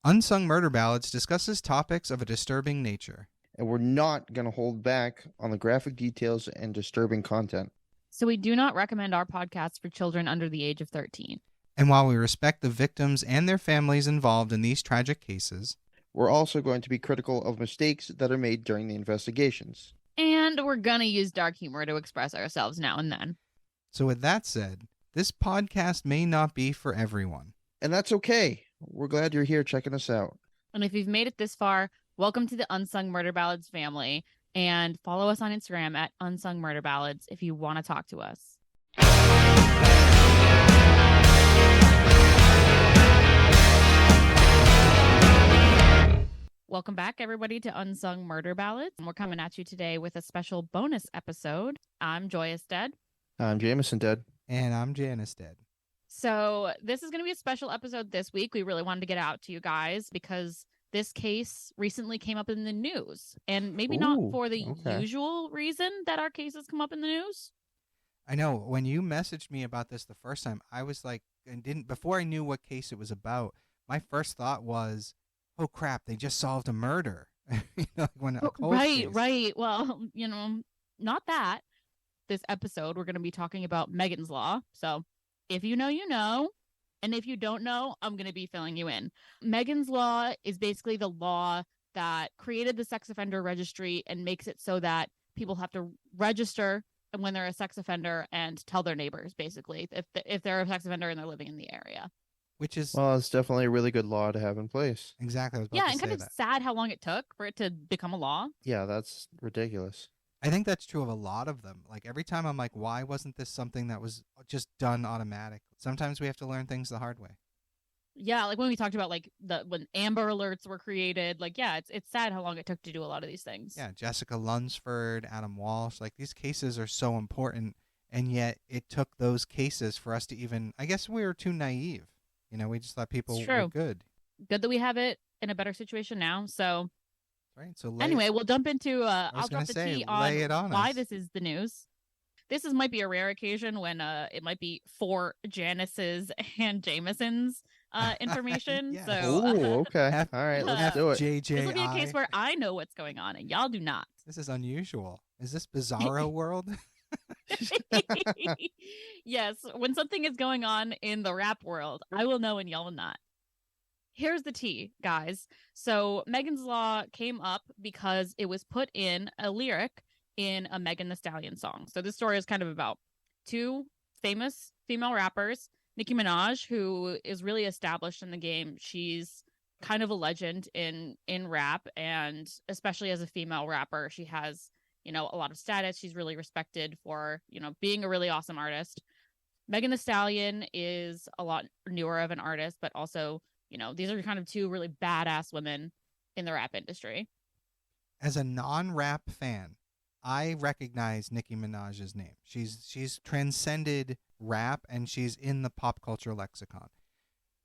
Unsung Murder Ballads discusses topics of a disturbing nature. And we're not going to hold back on the graphic details and disturbing content. So we do not recommend our podcast for children under the age of 13. And while we respect the victims and their families involved in these tragic cases, we're also going to be critical of mistakes that are made during the investigations. And we're going to use dark humor to express ourselves now and then. So with that said, this podcast may not be for everyone. And that's okay. We're glad you're here checking us out. And if you've made it this far, welcome to the Unsung Murder Ballads family. And follow us on Instagram at Unsung Murder Ballads if you want to talk to us. Welcome back, everybody, to Unsung Murder Ballads. And we're coming at you today with a special bonus episode. I'm Joyous Dead. I'm Jameson Dead. And I'm Janice Dead. So this is going to be a special episode this week. We really wanted to get out to you guys because this case recently came up in the news. And maybe not for the usual reason that our cases come up in the news. I know. When you messaged me about this the first time, I was like, before I knew what case it was about, my first thought was, oh crap, they just solved a murder. Right. Well, not that. This episode, we're going to be talking about Megan's Law. So if you know, you know. And if you don't know, I'm going to be filling you in. Megan's Law is basically the law that created the sex offender registry and makes it so that people have to register when they're a sex offender and tell their neighbors, basically, if they're a sex offender and they're living in the area. Which is... Well, it's definitely a really good law to have in place. Exactly. And kind of sad how long it took for it to become a law. Yeah, that's ridiculous. I think that's true of a lot of them. Like every time I'm like, why wasn't this something that was just done automatic? Sometimes we have to learn things the hard way. Yeah, like when we talked about when Amber Alerts were created, it's sad how long it took to do a lot of these things. Yeah, Jessica Lunsford, Adam Walsh, these cases are so important, and yet it took those cases for us to even, I guess we were too naive. We just thought people were good. Good that we have it in a better situation now. So, right. So anyway, we'll jump into. I'll drop the tea on why us. This is the news. This might be a rare occasion when it might be for Janice's and Jameson's information. Yes. So, okay. All right, let's do it. This will be a case where I know what's going on and y'all do not. This is unusual. Is this Bizarro World? Yes, when something is going on in the rap world, I will know and y'all will not. Here's the tea, guys. So Megan's Law came up because it was put in a lyric in a Megan Thee Stallion song. So this story is kind of about two famous female rappers, Nicki Minaj, who is really established in the game. She's kind of a legend in rap, and especially as a female rapper, she has a lot of status. She's really respected for, being a really awesome artist. Megan Thee Stallion is a lot newer of an artist, but also, these are kind of two really badass women in the rap industry. As a non-rap fan, I recognize Nicki Minaj's name. She's transcended rap, and she's in the pop culture lexicon.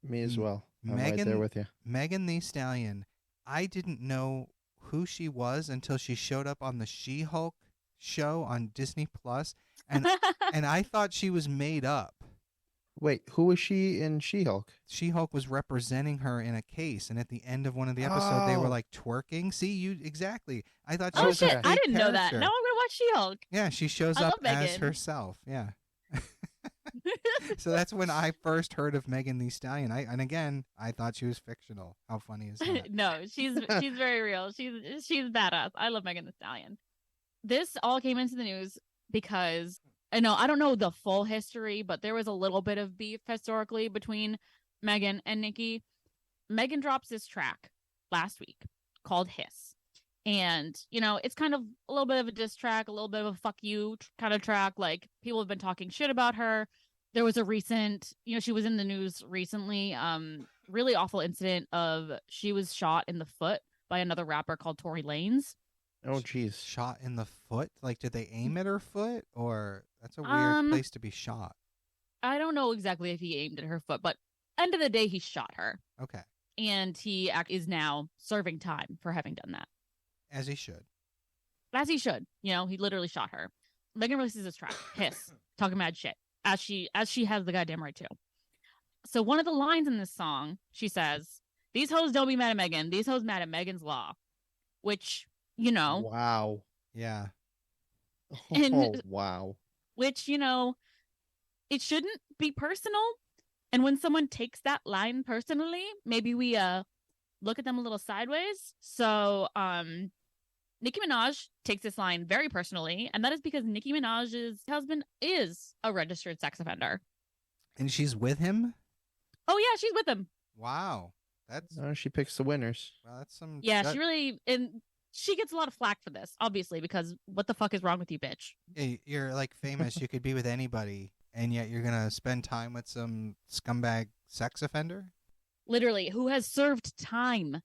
Me as well. I'm right there with you. Megan Thee Stallion, I didn't know who she was until she showed up on the She-Hulk show on Disney Plus, and I thought she was made up. Wait, who was she in She-Hulk? She-Hulk was representing her in a case, and at the end of one of the episodes, they were twerking. See, you exactly. I thought she was shit! a fake I didn't know that. character. Now I'm gonna watch She-Hulk. Yeah, she shows up as herself. Yeah. So that's when I first heard of Megan Thee Stallion. And again, I thought she was fictional. How funny is that? No, she's very real. She's badass. I love Megan Thee Stallion. This all came into the news because I don't know the full history, but there was a little bit of beef historically between Megan and Nicki. Megan drops this track last week called Hiss. And, it's kind of a little bit of a diss track, a little bit of a fuck you kind of track. Like, people have been talking shit about her. There was a recent, she was in the news recently, really awful incident of she was shot in the foot by another rapper called Tory Lanez. Oh, geez. Shot in the foot? Like, did they aim at her foot? Or that's a weird place to be shot. I don't know exactly if he aimed at her foot, but end of the day, he shot her. Okay. And he is now serving time for having done that. As he should. As he should. He literally shot her. Megan releases this track, Hiss, talking mad shit, as she has the goddamn right to. So one of the lines in this song, she says, These hoes don't be mad at Megan. These hoes mad at Megan's Law, which, you know, Wow. Yeah. And- Oh, wow. which, you know, it shouldn't be personal. And when someone takes that line personally, maybe we look at them a little sideways. So Nicki Minaj takes this line very personally, and that is because Nicki Minaj's husband is a registered sex offender. And she's with him? Oh yeah, she's with him. Wow. That's She picks the winners. well, that's some Yeah, that- she really, and she gets a lot of flack for this, obviously, because what the fuck is wrong with you, bitch? Hey, you're like famous, you could be with anybody, and yet you're gonna spend time with some scumbag sex offender? Literally, who has served time.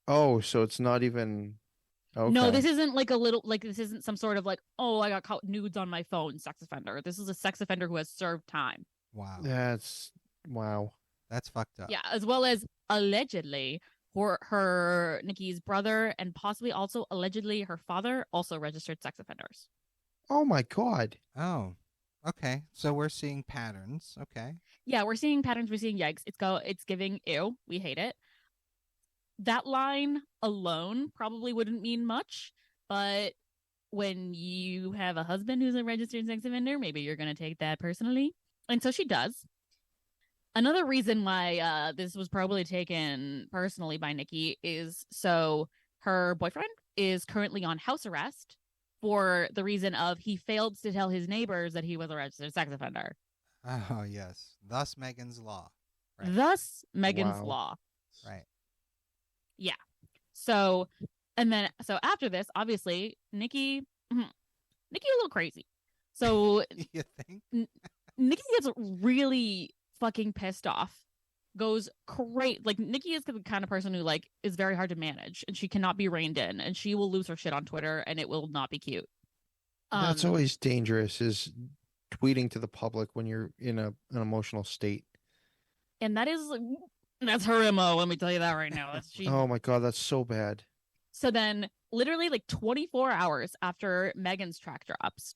Oh, so it's not even. Okay. No, this isn't like a little, like, this isn't some sort of like, oh, I got caught nudes on my phone sex offender. This is a sex offender who has served time. Wow. That's wow. That's fucked up. Yeah, as well as allegedly her Nicki's brother and possibly also allegedly her father also registered sex offenders. Oh my God. Oh. Okay. So we're seeing patterns. Okay. Yeah, we're seeing patterns, we're seeing yikes. It's giving ew. We hate it. That line alone probably wouldn't mean much, but when you have a husband who's a registered sex offender, maybe you're going to take that personally. And so she does. Another reason why this was probably taken personally by Nicki is so her boyfriend is currently on house arrest for the reason of he failed to tell his neighbors that he was a registered sex offender. Oh yes. Thus Megan's Law. Right. Thus, Megan's Wow. Law. Right. So, and then, so after this, obviously, Nicki a little crazy. So You think? Nicki gets really fucking pissed off. Goes great. Like Nicki is the kind of person who like is very hard to manage, and she cannot be reined in, and she will lose her shit on Twitter, and it will not be cute. That's always dangerous. Is tweeting to the public when you're in an emotional state. and that's her MO. Let me tell you that right now. She Oh my God, that's so bad. So then, literally, like 24 hours after Megan's track drops,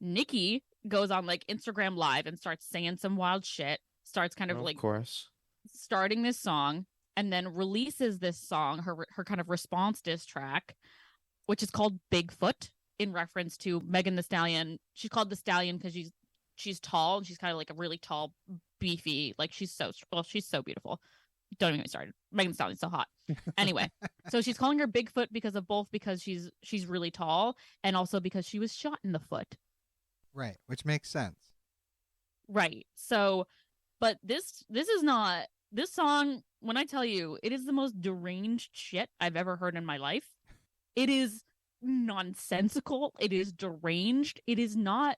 Nicki goes on like Instagram Live and starts saying some wild shit, starts kind of Of like course. starting this song, and then releases this song, her kind of response diss track, which is called Bigfoot, in reference to Megan the Stallion. She's called the Stallion because she's tall and she's kind of like a really tall, beefy, like she's so beautiful. Don't even get me started. Megan Thee Stallion's so hot. Anyway, so she's calling her Bigfoot because she's really tall, and also because she was shot in the foot. Right. Which makes sense. Right. So, but this is not this song. When I tell you, it is the most deranged shit I've ever heard in my life. It is nonsensical. It is deranged. It's not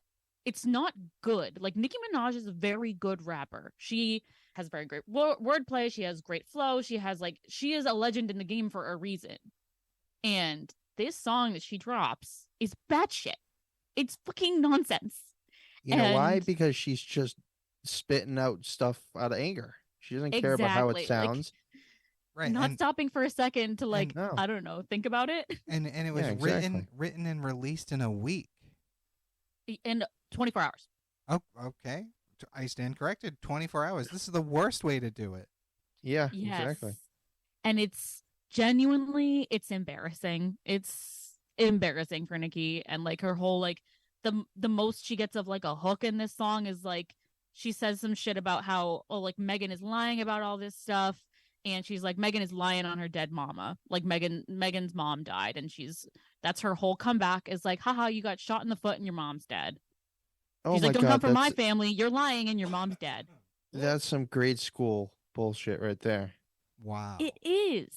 good. Like Nicki Minaj is a very good rapper. She has very great wordplay. She has great flow. She is a legend in the game for a reason. And this song that she drops is batshit. It's fucking nonsense. You know why? And- Because she's just spitting out stuff out of anger. She doesn't care about how it Exactly. Like, sounds. Right. Not and, stopping for a second to like, no. I don't know, think about it. and it was Yeah, exactly. written and released in a week. In 24 hours. Oh, okay. I stand corrected. 24 hours. This is the worst way to do it. Yeah, Yes. exactly. And it's genuinely, it's embarrassing. It's embarrassing for Nicki, and like her whole like the most she gets of like a hook in this song is like she says some shit about how like Megan is lying about all this stuff, and she's like Megan is lying on her dead mama. Like Megan's mom died, and that's her whole comeback is like, haha, you got shot in the foot and your mom's dead. Oh She's my like, don't God, come for my that's, family. You're lying and your mom's dead. that's some grade school bullshit right there. Wow. It is.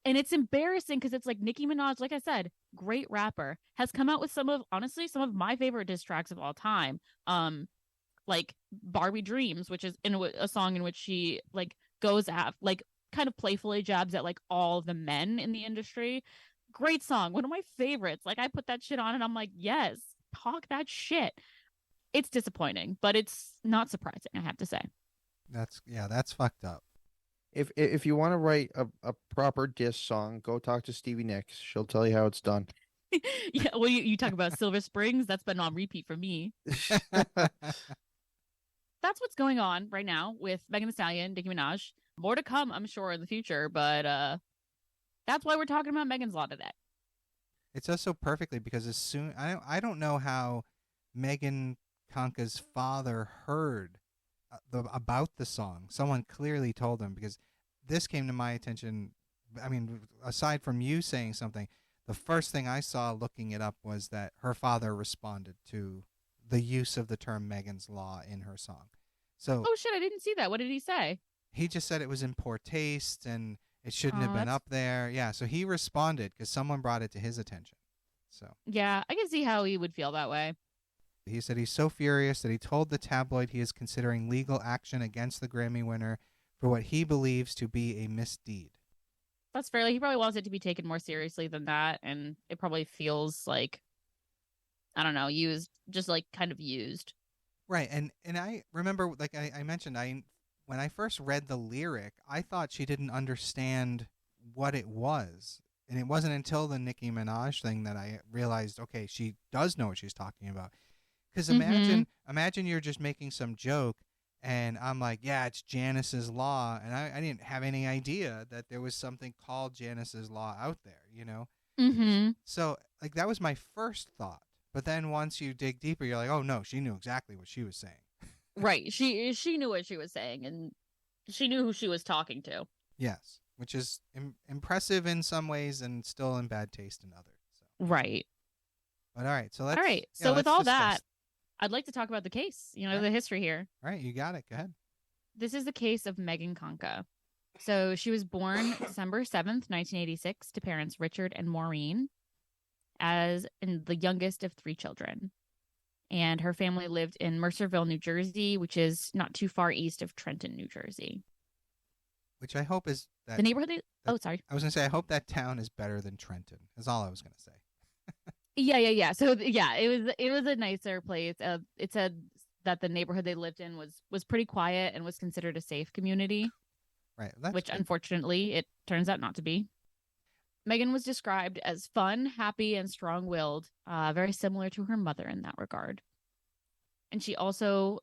And it's embarrassing because it's like Nicki Minaj, like I said, great rapper, has come out with some of my favorite diss tracks of all time. Like Barbie Dreams, which is a song in which she like goes at like kind of playfully jabs at like all the men in the industry. Great song. One of my favorites. Like I put that shit on and I'm like, yes, talk that shit. It's disappointing, but it's not surprising, I have to say. That's fucked up. If you want to write a proper diss song, go talk to Stevie Nicks. She'll tell you how it's done. Yeah, well, you talk about Silver Springs. That's been on repeat for me. That's what's going on right now with Megan Thee Stallion, Nicki Minaj. More to come, I'm sure, in the future, but that's why we're talking about Megan's Law today. It does so perfectly because as soon I don't know how Megan Kanka's father heard about the song. Someone clearly told him because this came to my attention. I mean, aside from you saying something, the first thing I saw looking it up was that her father responded to the use of the term Megan's Law in her song. So, Oh shit, I didn't see that. What did he say? he just said it was in poor taste and it shouldn't have Oh, been that's up there. Yeah, so he responded because someone brought it to his attention. So yeah, I can see how he would feel that way. he said he's so furious that he told the tabloid he is considering legal action against the Grammy winner for what he believes to be a misdeed. That's fair. Like, he probably wants it to be taken more seriously than that, and it probably feels like, I don't know, used, just like kind of used. Right, and I remember, like I mentioned, when I first read the lyric, I thought she didn't understand what it was, and it wasn't until the Nicki Minaj thing that I realized, okay, she does know what she's talking about. Because Mm-hmm. imagine you're just making some joke, and I'm like, yeah, it's Janice's Law, and I didn't have any idea that there was something called Janice's Law out there, you know? Mm-hmm. So, like, that was my first thought. But then once you dig deeper, you're like, oh, no, she knew exactly what she was saying. Right. She knew what she was saying, and she knew who she was talking to. Yes, which is impressive in some ways and still in bad taste in others. So, Right. but all right, so All right. yeah, So with let's all discuss. that, I'd like to talk about the case, Right. the history here. All right, you got it. Go ahead. This is the case of Megan Kanka. So she was born December 7th, 1986, to parents Richard and Maureen, as in the youngest of 3 children. And her family lived in Mercerville, New Jersey, which is not too far east of Trenton, New Jersey. Which I hope is that The neighborhood. Oh, sorry. I was gonna say I hope that town is better than Trenton. Is all I was gonna say. Yeah. So yeah, it was a nicer place. It said that the neighborhood they lived in was pretty quiet and was considered a safe community, Right. That's which good. unfortunately it turns out not to be. Megan was described as fun, happy, and strong-willed, very similar to her mother in that regard. And she also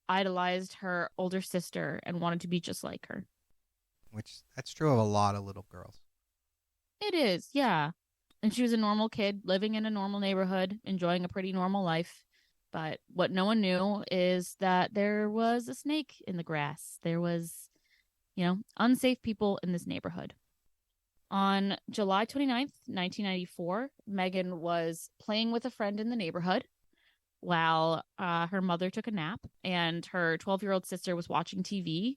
idolized her older sister and wanted to be just like her. Which that's true of a lot of little girls. It is, yeah. And she was a normal kid living in a normal neighborhood, enjoying a pretty normal life. But what no one knew is that there was a snake in the grass. There was, unsafe people in this neighborhood. On July 29th, 1994, Megan was playing with a friend in the neighborhood while her mother took a nap, and her 12-year-old sister was watching TV,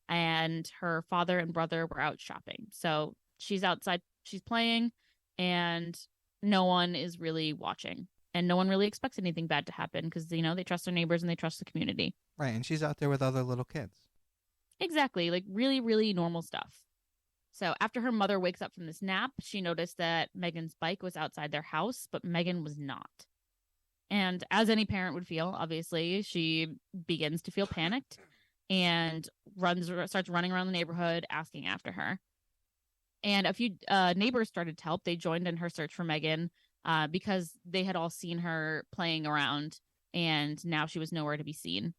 and her father and brother were out shopping. So she's outside, she's playing, and no one is really watching. And no one really expects anything bad to happen because, they trust their neighbors and they trust the community. Right, and she's out there with other little kids. Exactly. Like really, really normal stuff. So after her mother wakes up from this nap, she noticed that Megan's bike was outside their house, but Megan was not. And as any parent would feel, obviously, she begins to feel panicked and starts running around the neighborhood asking after her. And a few neighbors started to help. They joined in her search for Megan because they had all seen her playing around, and now she was nowhere to be seen.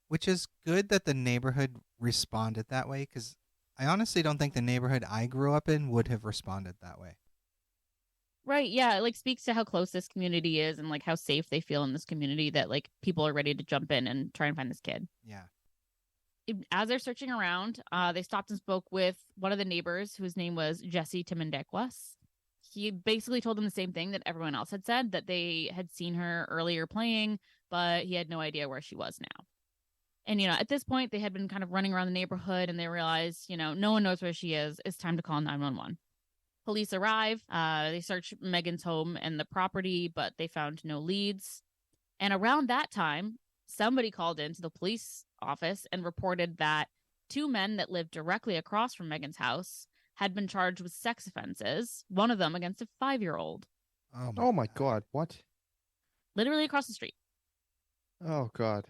Which is good that the neighborhood responded that way, because I honestly don't think the neighborhood I grew up in would have responded that way. Right, yeah, it like speaks to how close this community is and like how safe they feel in this community that like people are ready to jump in and try and find this kid. Yeah. As they're searching around, they stopped and spoke with one of the neighbors whose name was Jesse Timendekwas. He basically told them the same thing that everyone else had said, that they had seen her earlier playing, but he had no idea where she was now. And, at this point, they had been kind of running around the neighborhood and they realized, no one knows where she is. It's time to call 911. Police arrive. They search Megan's home and the property, but they found no leads. And around that time, somebody called into the police office and reported that 2 men that lived directly across from Megan's house had been charged with sex offenses, one of them against a 5-year-old. Oh my God. What? Literally across the street. Oh God.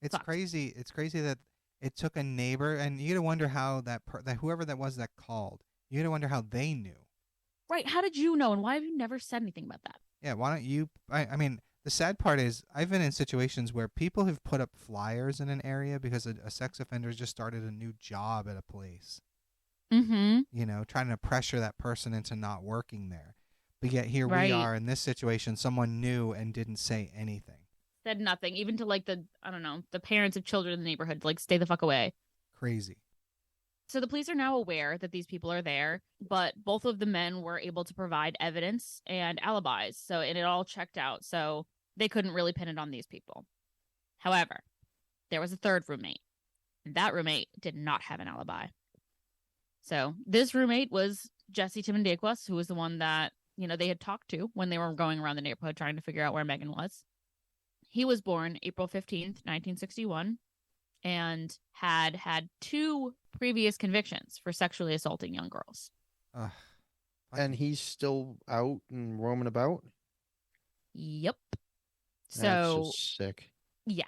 It's Sucks. crazy. It's crazy that it took a neighbor, and you got to wonder how that whoever that was that called, you got to wonder how they knew. Right. How did you know? And why have you never said anything about that? Yeah, why don't you? I mean, The sad part is I've been in situations where people have put up flyers in an area because a sex offender just started a new job at a place. Mm-hmm. You know, trying to pressure that person into not working there. But yet here we Right. are in this situation. Someone knew and didn't say anything. Said nothing, even to like the parents of children in the neighborhood, like stay the fuck away. Crazy. So the police are now aware that these people are there, but both of the men were able to provide evidence and alibis. And it all checked out. So they couldn't really pin it on these people. However, there was a third roommate. And that roommate did not have an alibi. So this roommate was Jesse Timendakwas, who was the one that, they had talked to when they were going around the neighborhood trying to figure out where Megan was. He was born April 15th, 1961. And had 2 previous convictions for sexually assaulting young girls. And he's still out and roaming about? Yep. That's So, just sick. yeah,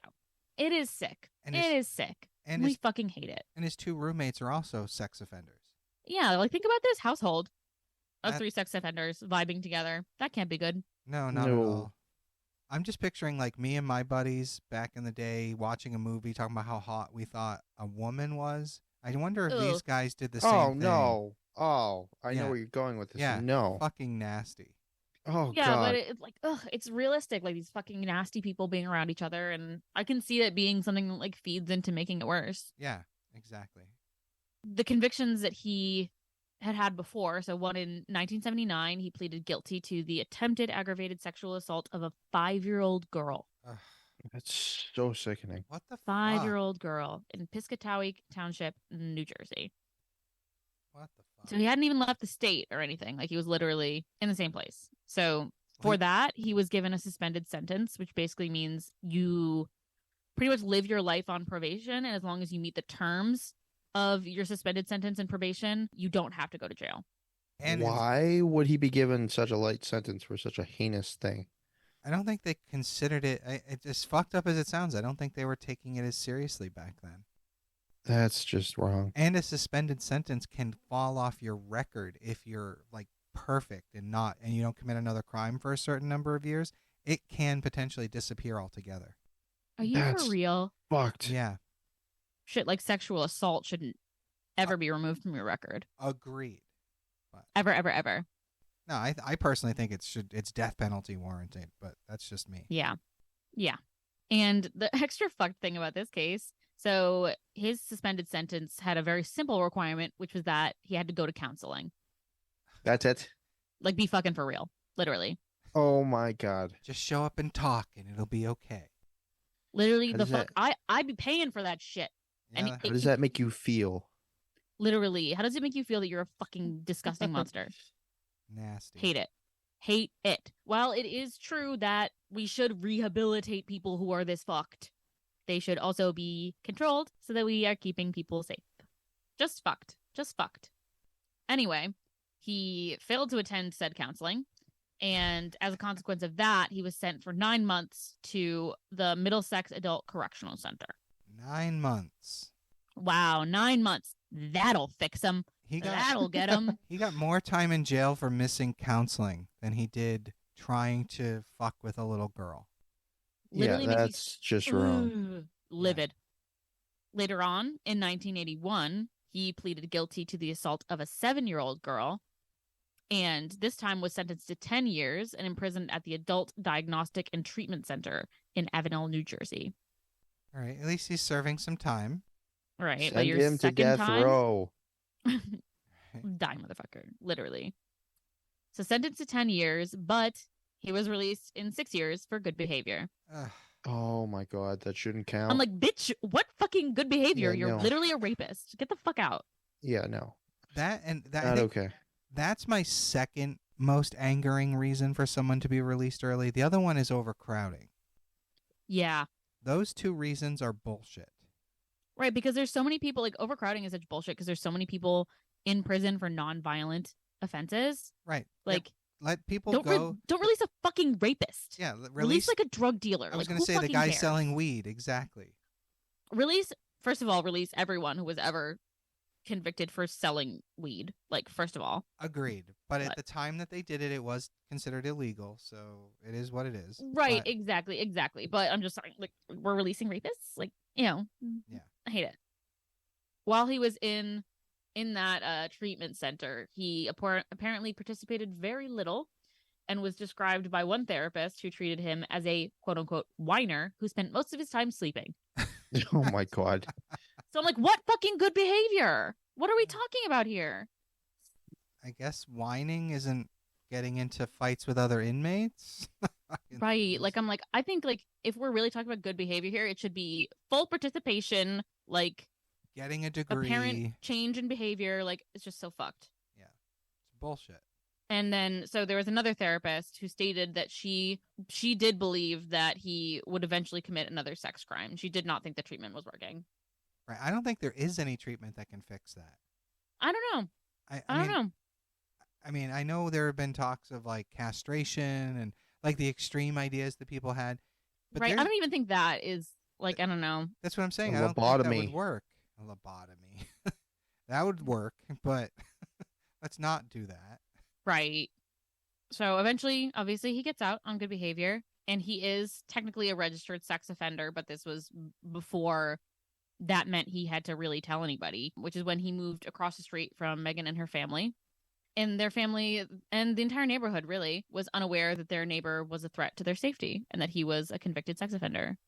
it is sick. And it is sick. And we fucking hate it. And his 2 roommates are also sex offenders. Yeah, like think about this household of 3 sex offenders vibing together. That can't be good. No, not at all. I'm just picturing like me and my buddies back in the day watching a movie talking about how hot we thought a woman was. I wonder if these guys did the same thing. Oh, no. Oh, I know where you're going with this. Yeah, no. Fucking nasty. Oh, yeah, God. but it's like, it's realistic. Like these fucking nasty people being around each other. And I can see that being something that like feeds into making it worse. Yeah, exactly. The convictions that he had before. So one in 1979, he pleaded guilty to the attempted aggravated sexual assault of a 5-year-old girl. Ugh. That's so sickening. What the 5-year-old girl in Piscataway Township, New Jersey. What the fuck? So he hadn't even left the state or anything. Like he was literally in the same place. So for that, he was given a suspended sentence, which basically means you pretty much live your life on probation. And as long as you meet the terms of your suspended sentence and probation, you don't have to go to jail. And why would he be given such a light sentence for such a heinous thing? I don't think they considered it. It's as fucked up as it sounds. I don't think they were taking it as seriously back then. That's just wrong. And a suspended sentence can fall off your record if you're like perfect and you don't commit another crime for a certain number of years. It can potentially disappear altogether. Are you for real? Fucked. Yeah. Shit, like sexual assault shouldn't ever be removed from your record. Agreed. But Ever. no, I personally think it's death penalty warranted, but that's just me. Yeah. And the extra fucked thing about this case, so his suspended sentence had a very simple requirement, which was that he had to go to counseling. That's it? Like be fucking for real. Literally. Oh my God. Just show up and talk and it'll be okay. Literally, I'd be paying for that shit. Yeah, And how does that make you feel? Literally, how does it make you feel that you're a fucking disgusting monster? Nasty. Hate it. While it is true that we should rehabilitate people who are this fucked, they should also be controlled so that we are keeping people safe. Just fucked. Anyway, he failed to attend said counseling. And as a consequence of that, he was sent for 9 months to the Middlesex Adult Correctional Center. 9 months. Wow, 9 months. That'll fix him. That'll get him. He got more time in jail for missing counseling than he did trying to fuck with a little girl. Literally yeah, that's just wrong. Livid. Yeah. Later on, in 1981, he pleaded guilty to the assault of a 7-year-old girl, and this time was sentenced to 10 years and imprisoned at the Adult Diagnostic and Treatment Center in Avenel, New Jersey. All right, at least he's serving some time. Right. Send him to death row. Die, motherfucker. Literally. So sentenced to 10 years, but he was released in 6 years for good behavior. Oh my God, that shouldn't count. I'm like, bitch, what fucking good behavior? Yeah, You're no. literally a rapist. Get the fuck out. Yeah, no. That Not okay. That's my second most angering reason for someone to be released early. The other one is overcrowding. Yeah. Those 2 reasons are bullshit. Right, because there's so many people, like overcrowding is such bullshit because there's so many people in prison for non-violent offenses. Right. Like, let people don't release a fucking rapist. Yeah, release like a drug dealer. I was like, going to say the guy cares? selling weed. Exactly. Release everyone who was ever convicted for selling weed, like, first of all. Agreed. But at the time that they did it, it was considered illegal. So it is what it is. Right, But, exactly. But I'm just saying, like, we're releasing rapists? Like, yeah. I hate it. While he was in that treatment center, he apparently participated very little and was described by one therapist who treated him as a quote-unquote whiner who spent most of his time sleeping. Oh, my God. So I'm like, what fucking good behavior? What are we talking about here? I guess whining isn't getting into fights with other inmates. Right. Like, I'm like, I think, like, if we're really talking about good behavior here, it should be full participation, like, getting a degree. Apparent change in behavior. Like, it's just so fucked. Yeah. It's bullshit. And then, so there was another therapist who stated that she did believe that he would eventually commit another sex crime. She did not think the treatment was working. Right. I don't think there is any treatment that can fix that. I don't know. I don't know. I mean, I know there have been talks of like castration and like the extreme ideas that people had. But right. I don't even think that is like, I don't know. That's what I'm saying. A I don't think that lobotomy. would work. A lobotomy. That would work, but let's not do that. Right. So eventually, obviously, he gets out on good behavior, and he is technically a registered sex offender, but this was before that meant he had to really tell anybody, which is when he moved across the street from Megan and her family. And their family and the entire neighborhood really was unaware that their neighbor was a threat to their safety and that he was a convicted sex offender.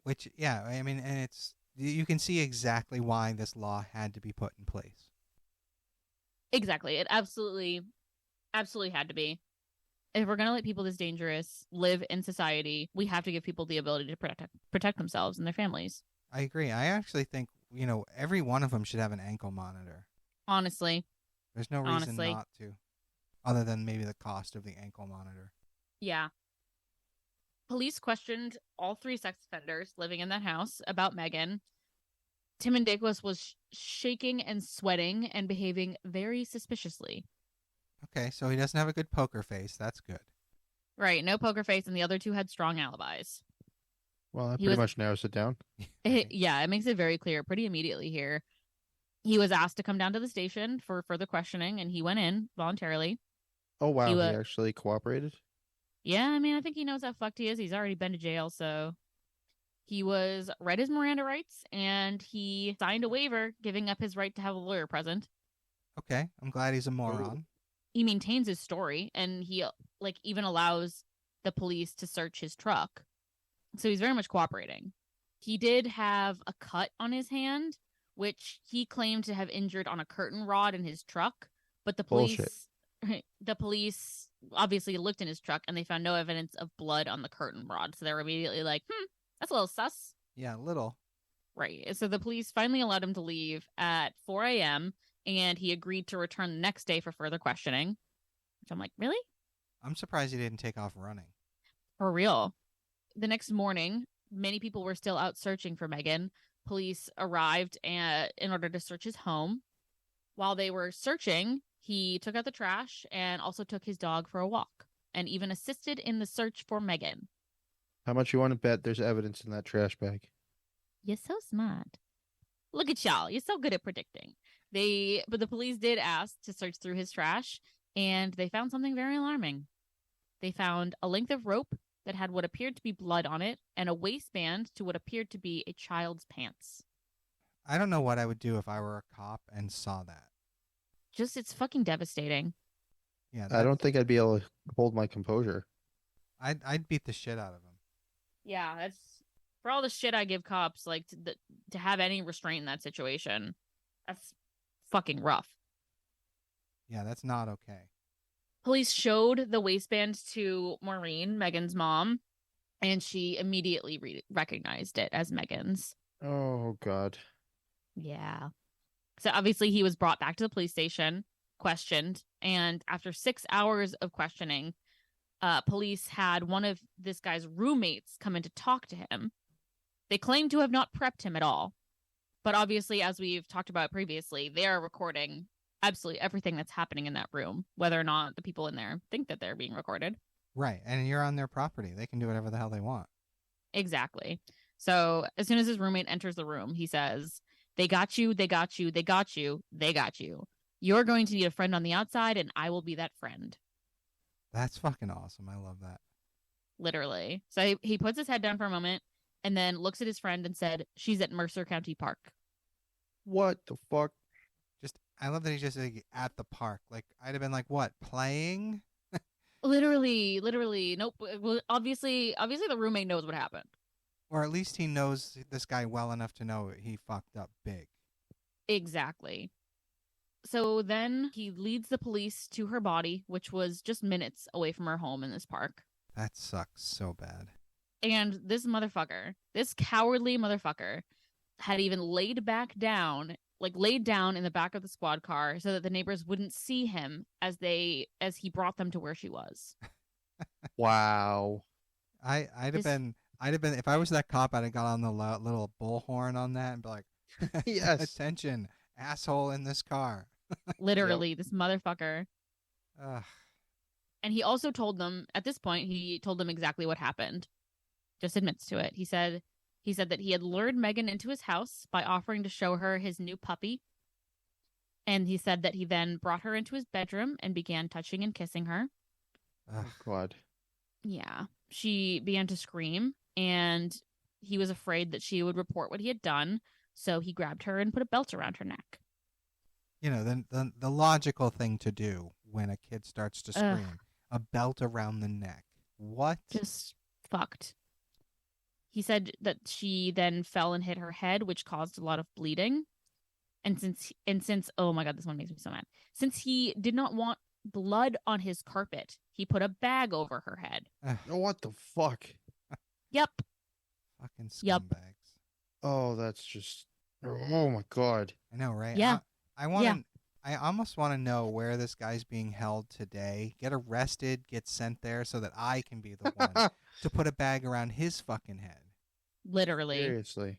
Which, yeah, I mean, and it's, you can see exactly why this law had to be put in place. Exactly. It absolutely had to be. If we're going to let people this dangerous live in society, we have to give people the ability to protect themselves and their families. I agree. I actually think, every one of them should have an ankle monitor. Honestly. There's no reason not to, other than maybe the cost of the ankle monitor. Yeah. Police questioned all 3 sex offenders living in that house about Megan. Timandakos was shaking and sweating and behaving very suspiciously. Okay, so he doesn't have a good poker face. That's good. Right, no poker face, and the other 2 had strong alibis. Well, that pretty much narrows it down. Yeah, it makes it very clear pretty immediately here. He was asked to come down to the station for further questioning, and he went in voluntarily. Oh, wow. He actually cooperated? Yeah, I mean, I think he knows how fucked he is. He's already been to jail, so... He was read his Miranda rights, and he signed a waiver giving up his right to have a lawyer present. Okay, I'm glad he's a moron. He maintains his story, and he even allows the police to search his truck. So he's very much cooperating. He did have a cut on his hand, which he claimed to have injured on a curtain rod in his truck, but the police obviously looked in his truck and they found no evidence of blood on the curtain rod. So they were immediately like, that's a little sus. Yeah, a little. Right. So the police finally allowed him to leave at 4 a.m. and he agreed to return the next day for further questioning. Which I'm like, really? I'm surprised he didn't take off running. For real. The next morning, many people were still out searching for Megan. Police arrived in order to search his home. While they were searching, he took out the trash and also took his dog for a walk and even assisted in the search for Megan. How much you want to bet there's evidence in that trash bag? You're so smart. Look at y'all. You're so good at predicting. But the police did ask to search through his trash, and they found something very alarming. They found a length of rope that had what appeared to be blood on it and a waistband to what appeared to be a child's pants. I don't know what I would do if I were a cop and saw that. It's fucking devastating. Yeah, I don't think I'd be able to hold my composure. I'd beat the shit out of him. Yeah, that's for all the shit I give cops, like to have any restraint in that situation. That's fucking rough. Yeah, that's not okay. Police showed the waistband to Maureen, Megan's mom, and she immediately recognized it as Megan's. Oh, God. Yeah. So obviously he was brought back to the police station, questioned, and after 6 hours of questioning, police had one of this guy's roommates come in to talk to him. They claim to have not prepped him at all. But obviously, as we've talked about previously, they are recording absolutely everything that's happening in that room, whether or not the people in there think that they're being recorded. Right. And you're on their property. They can do whatever the hell they want. Exactly. So as soon as his roommate enters the room, he says, They got you, they got you, they got you, they got you. You're going to need a friend on the outside, and I will be that friend. That's fucking awesome. I love that. Literally. So he puts his head down for a moment and then looks at his friend and said, "She's at Mercer County Park." What the fuck? I love that he's just like, at the park. Like, I'd have been like, what, playing? Literally. Nope. Well, obviously the roommate knows what happened. Or at least he knows this guy well enough to know he fucked up big. Exactly. So then he leads the police to her body, which was just minutes away from her home in this park. That sucks so bad. And this motherfucker, this cowardly motherfucker, had even laid down in the back of the squad car so that the neighbors wouldn't see him as he brought them to where she was. Wow. I'd have been if I was that cop, I'd have got on the little bullhorn on that and be like, Yes. attention, asshole in this car. Literally, This motherfucker. Ugh. And he also told them, at this point, he told them exactly what happened. Just admits to it. He said that he had lured Megan into his house by offering to show her his new puppy. And he said that he then brought her into his bedroom and began touching and kissing her. Oh, God. Yeah. She began to scream, and he was afraid that she would report what he had done. So he grabbed her and put a belt around her neck. You know, the logical thing to do when a kid starts to scream, a belt around the neck. What? Just fucked. He said that she then fell and hit her head, which caused a lot of bleeding. And since oh my God, this one makes me so mad. Since he did not want blood on his carpet, he put a bag over her head. What the fuck? Yep. Fucking scumbags. Yep. Oh, that's just. Oh my God. I know, right? Yeah. I almost want to know where this guy's being held today. Get arrested, get sent there so that I can be the one to put a bag around his fucking head. Literally. Seriously.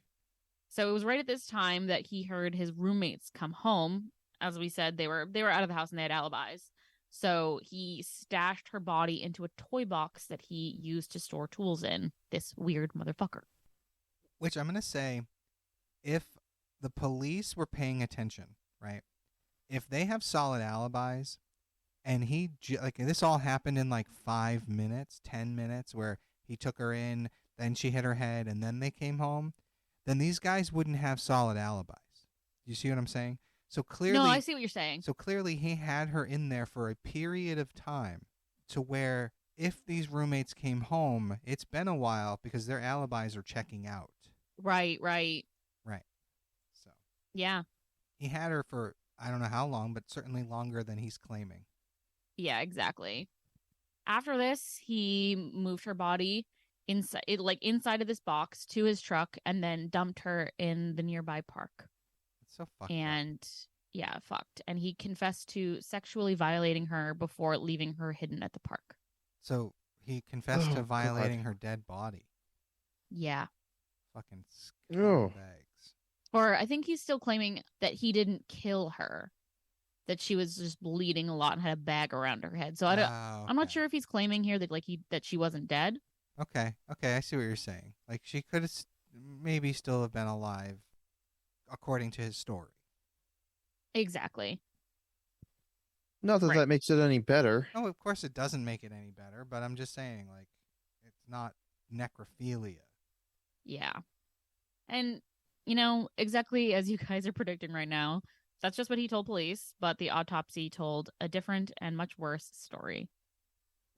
So it was right at this time that he heard his roommates come home. As we said, they were out of the house and they had alibis. So he stashed her body into a toy box that he used to store tools in. This weird motherfucker. Which I'm going to say, if the police were paying attention, right? If they have solid alibis, and this all happened in like 5 minutes, 10 minutes, where he took her in, then she hit her head, and then they came home, then these guys wouldn't have solid alibis. You see what I'm saying? So clearly, no, I see what you're saying. So clearly, he had her in there for a period of time, to where if these roommates came home, it's been a while because their alibis are checking out. Right. So Yeah. he had her for I don't know how long, but certainly longer than he's claiming. Yeah, exactly. After this, he moved her body inside of this box to his truck and then dumped her in the nearby park. It's so fucked up. Yeah, fucked. And he confessed to sexually violating her before leaving her hidden at the park. So he confessed to violating her dead body. Yeah. Fucking Oh. scumbags. Or I think he's still claiming that he didn't kill her, that she was just bleeding a lot and had a bag around her head. So I'm not sure if he's claiming here that that she wasn't dead. Okay, I see what you're saying. Like, she could have maybe still have been alive, according to his story. Exactly. Not that that makes it any better. No, of course it doesn't make it any better, but I'm just saying, like, it's not necrophilia. Yeah. And, exactly as you guys are predicting right now, that's just what he told police, but the autopsy told a different and much worse story.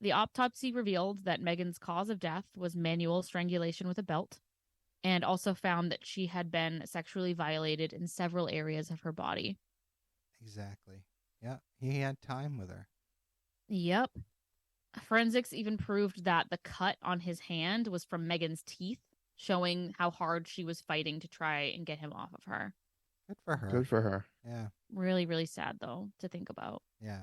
The autopsy revealed that Megan's cause of death was manual strangulation with a belt, and also found that she had been sexually violated in several areas of her body. Exactly. Yeah, he had time with her. Yep. Forensics even proved that the cut on his hand was from Megan's teeth, showing how hard she was fighting to try and get him off of her. Good for her. Good for her. Yeah. Really, really sad, though, to think about. Yeah.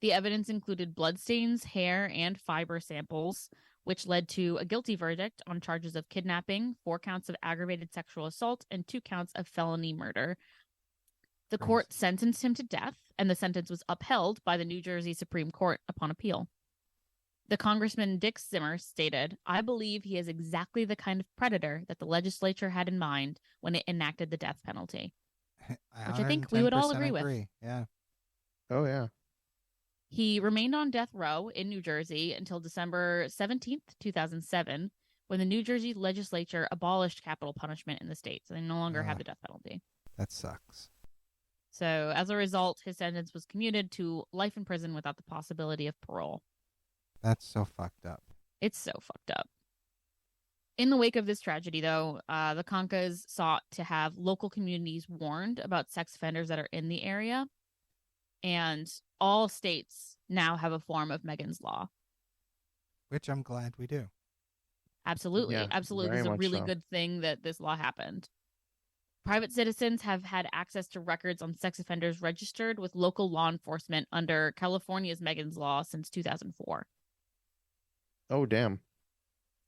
The evidence included bloodstains, hair, and fiber samples, which led to a guilty verdict on charges of kidnapping, 4 counts of aggravated sexual assault, and 2 counts of felony murder. The court sentenced him to death, and the sentence was upheld by the New Jersey Supreme Court upon appeal. The Congressman Dick Zimmer stated, "I believe he is exactly the kind of predator that the legislature had in mind when it enacted the death penalty," which I think we would all 110% agree with. Yeah. Oh yeah. He remained on death row in New Jersey until December 17th, 2007, when the New Jersey legislature abolished capital punishment in the state. So they no longer have the death penalty. That sucks. So as a result, his sentence was commuted to life in prison without the possibility of parole. That's so fucked up. It's so fucked up. In the wake of this tragedy, though, the Kankas sought to have local communities warned about sex offenders that are in the area. And all states now have a form of Megan's Law. Which I'm glad we do. Absolutely. Yeah, Absolutely. very It's a much really so. good thing that this law happened. Private citizens have had access to records on sex offenders registered with local law enforcement under California's Megan's Law since 2004. Oh damn.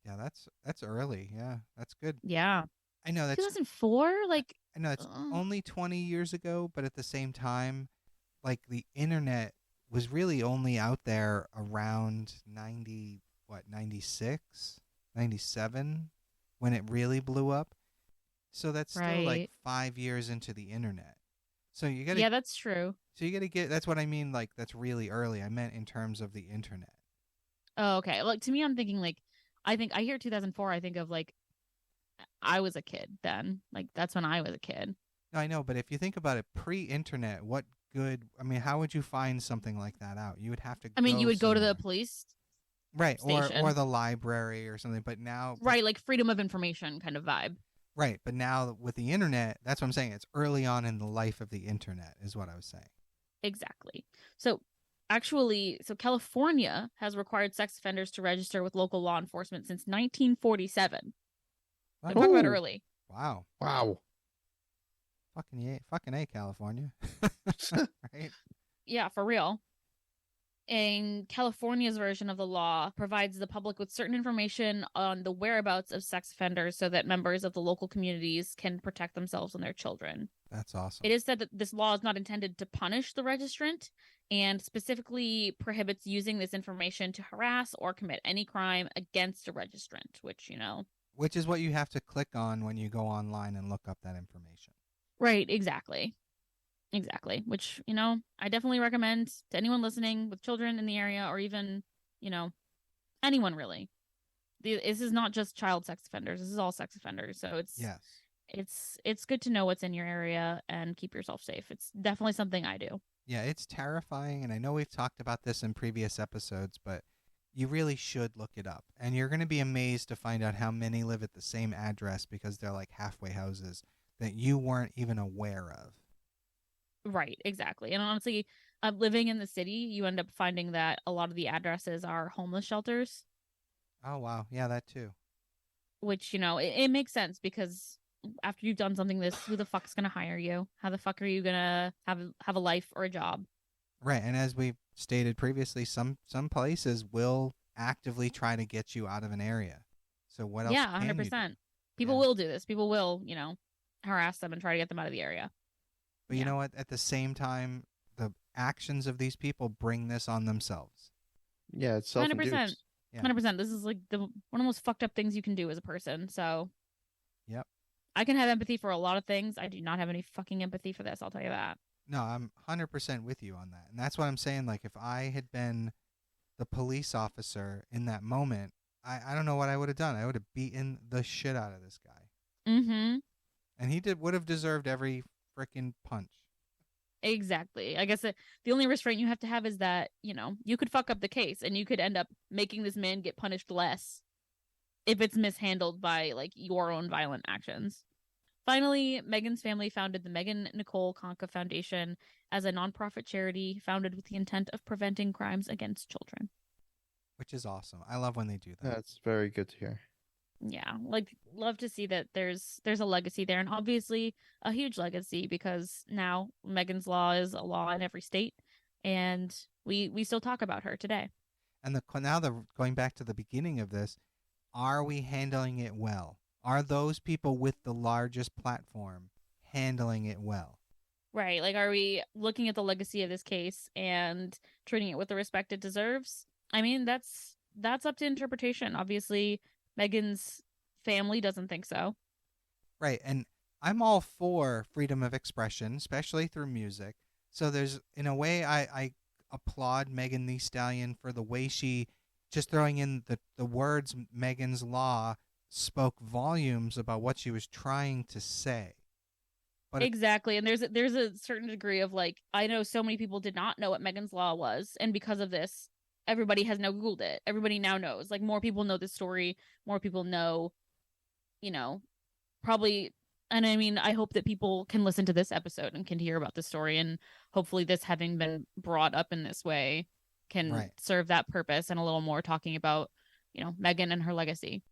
Yeah, that's early. Yeah, that's good. Yeah. I know that's 2004? Like, I know it's only 20 years ago, but at the same time, like the internet was really only out there around 96, 97 when it really blew up. So that's still like right. 5 years into the internet. So you got to Yeah, that's true. So you got to get that's what I mean like that's really early. I meant in terms of the internet. Oh, okay. Like, to me, I'm thinking, like, I hear 2004, I think of, like, I was a kid then. Like, that's when I was a kid. No, I know, but if you think about it pre-internet, what good, I mean, how would you find something like that out? You would have to I mean, you would go to the somewhere. police Right, or station. the library or something, but now Right, like freedom of information kind of vibe. Right, but now with the internet, that's what I'm saying. It's early on in the life of the internet is what I was saying. Exactly. So actually, California has required sex offenders to register with local law enforcement since 1947. So talk about Ooh. early. Wow. Wow. Fucking A, California. Right? Yeah, for real. And California's version of the law provides the public with certain information on the whereabouts of sex offenders so that members of the local communities can protect themselves and their children. That's awesome. It is said that this law is not intended to punish the registrant and specifically prohibits using this information to harass or commit any crime against a registrant, which is what you have to click on when you go online and look up that information. Right, exactly. Which, I definitely recommend to anyone listening with children in the area or even, anyone really. This is not just child sex offenders. This is all sex offenders. So it's good to know what's in your area and keep yourself safe. It's definitely something I do. Yeah, it's terrifying, and I know we've talked about this in previous episodes, but you really should look it up. And you're going to be amazed to find out how many live at the same address because they're like halfway houses that you weren't even aware of. Right, exactly. And honestly, living in the city, you end up finding that a lot of the addresses are homeless shelters. Oh, wow. Yeah, that too. Which, it makes sense because after you've done something this, who the fuck's going to hire you? How the fuck are you going to have a life or a job? Right. And as we've stated previously, some places will actively try to get you out of an area. So what else? Yeah, 100%. People will do this. People will, harass them and try to get them out of the area. But you know what? At the same time, the actions of these people bring this on themselves. Yeah, it's self-induced. 100%. 100%. This is like one of the most fucked up things you can do as a person. So, yep. I can have empathy for a lot of things. I do not have any fucking empathy for this. I'll tell you that. No, I'm 100% with you on that. And that's what I'm saying. Like, if I had been the police officer in that moment, I don't know what I would have done. I would have beaten the shit out of this guy. Mm-hmm. And he would have deserved every freaking punch. Exactly. I guess the only restraint you have to have is that, you could fuck up the case and you could end up making this man get punished less if it's mishandled by, like, your own violent actions. Finally, Megan's family founded the Megan Nicole Kanka Foundation as a nonprofit charity founded with the intent of preventing crimes against children. Which is awesome. I love when they do that. That's very good to hear. Yeah, like, love to see that there's a legacy there, and obviously a huge legacy because now Megan's Law is a law in every state, and we still talk about her today. And now going back to the beginning of this, are we handling it well? Are those people with the largest platform handling it well? Right, like, are we looking at the legacy of this case and treating it with the respect it deserves? I mean, that's that's up to interpretation. Obviously, Megan's family doesn't think so. Right. And I'm all for freedom of expression, especially through music. So there's, in a way, I applaud Megan Thee Stallion for the way she, just throwing in the words Megan's Law, spoke volumes about what she was trying to say. But exactly. And there's a certain degree of like, I know so many people did not know what Megan's Law was. And because of this, everybody has now Googled it. Everybody now knows. Like, more people know this story. More people know, probably. And I mean, I hope that people can listen to this episode and can hear about the story. And hopefully, this having been brought up in this way can serve that purpose, and a little more talking about, Megan and her legacy.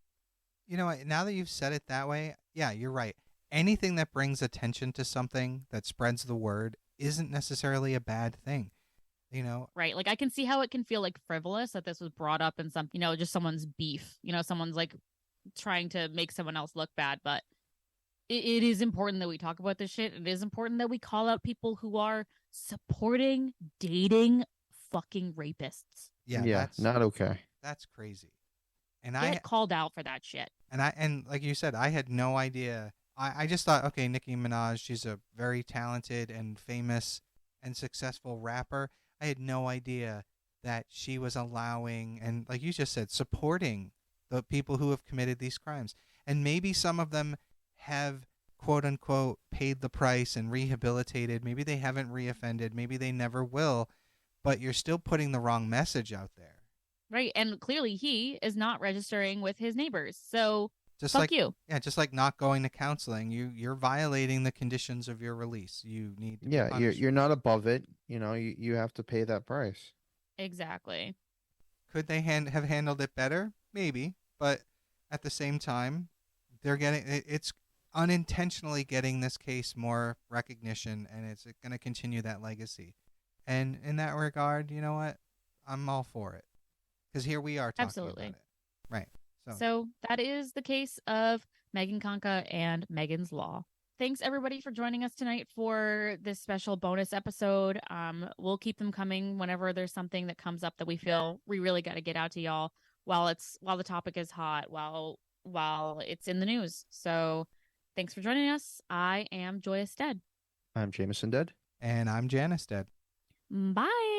You know what? Now that you've said it that way, yeah, you're right. Anything that brings attention to something, that spreads the word, isn't necessarily a bad thing. Right. Like, I can see how it can feel like frivolous that this was brought up in some, just someone's beef. Someone's like trying to make someone else look bad. But it is important that we talk about this shit. It is important that we call out people who are supporting, dating fucking rapists. Yeah, that's not okay. That's crazy. And Get called out for that shit. And like you said, I had no idea. I just thought, okay, Nicki Minaj, she's a very talented and famous and successful rapper. I had no idea that she was allowing, and like you just said, supporting the people who have committed these crimes. And maybe some of them have, quote unquote, paid the price and rehabilitated. Maybe they haven't reoffended. Maybe they never will. But you're still putting the wrong message out there. Right. And clearly he is not registering with his neighbors. So just fuck like you. Yeah, just like not going to counseling. You're violating the conditions of your release. You need to Yeah, you're not above it. You have to pay that price. Exactly. Could they have handled it better? Maybe. But at the same time, it's unintentionally getting this case more recognition, and it's going to continue that legacy. And in that regard, you know what? I'm all for it. Because here we are talking about it. Right. So that is the case of Megan Kanka and Megan's Law. Thanks, everybody, for joining us tonight for this special bonus episode. We'll keep them coming whenever there's something that comes up that we feel we really got to get out to y'all while the topic is hot, while it's in the news. So thanks for joining us. I am Joyous Dead. I'm Jameson Dead. And I'm Janice Dead. Bye.